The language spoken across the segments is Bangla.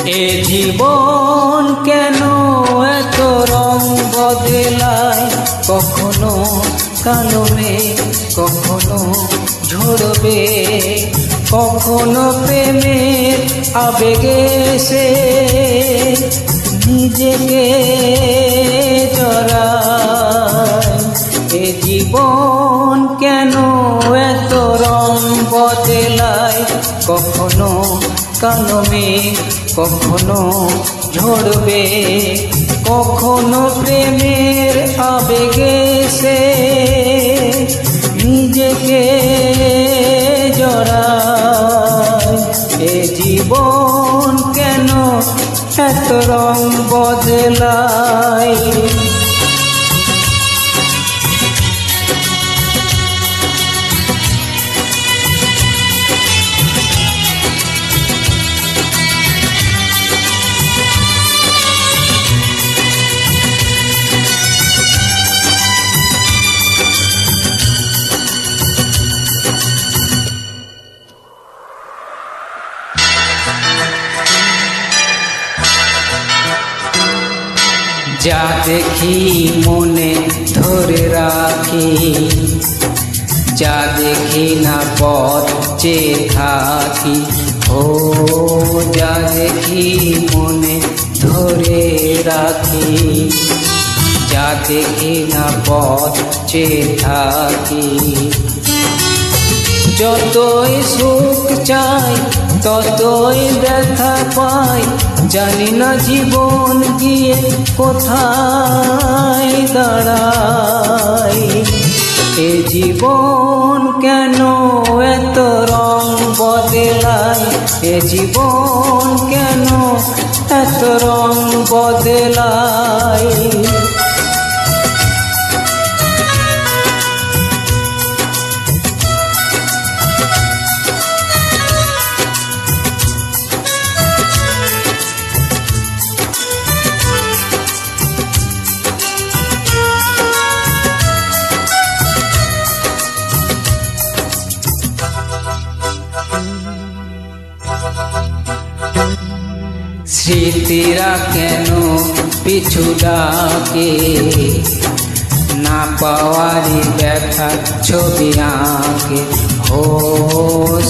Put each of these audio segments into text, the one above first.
এ জীবন কেন এত রং বদলায়, কখনো কালো মেঘ কখনো ঝরবে, কখনো প্রেমের আবেগে সে নিজেকে জড়ায়। এ জীবন কেন এত রং বদলায়, কখনো কালো মেঘ কখনো ঝরবে, কখনো প্রেমের আবেগে সে নিজেকে জড়ায়। এ জীবন কেন এত রং বদলায়। যা দেখি মনে ধরে রাখি, যা দেখি না পথ চেয়ে থাকি। ও যা দেখি মনে ধরে রাখি, যা দেখি না পথ চেয়ে থাকি। যতই সুখ চাই ততই ব্যথা পাই, জানি না জীবন গিয়ে কোথায় দাঁড়াই। এ জীবন কেন এত রং বদলায়, এ জীবন কেন এত রং বদলায়। স্মৃতিরা কেন পিছু ডাকে, না পাওয়ারই ব্যথা ছবি আঁকে। ও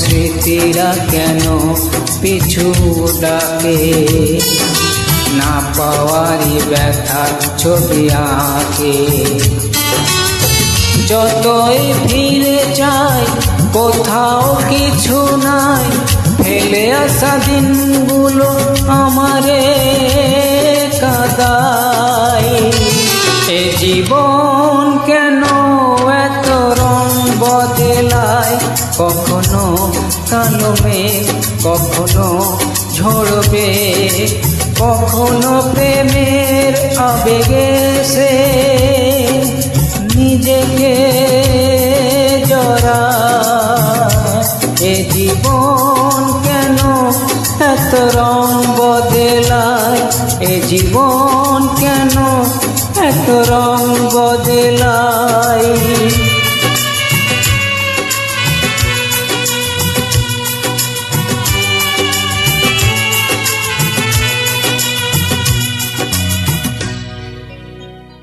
স্মৃতিরা কেন পিছু ডাকে, না পাওয়ারই ব্যথা ছবি আঁকে। যতই ফিরে যাই কোথাও কিছু নাই, ফেলে আসা দিনগুলো আমারে কাঁদায়। এ জীবন কেন এত রং বদলায়, কখনো কালো মেঘ কখনো ঝরবে, কখনো প্রেমের আবেগে সে নিজেকে জড়ায়। এ জীবন কেন এত রং বদলায়, এ জীবন কেন এত রং বদলায়।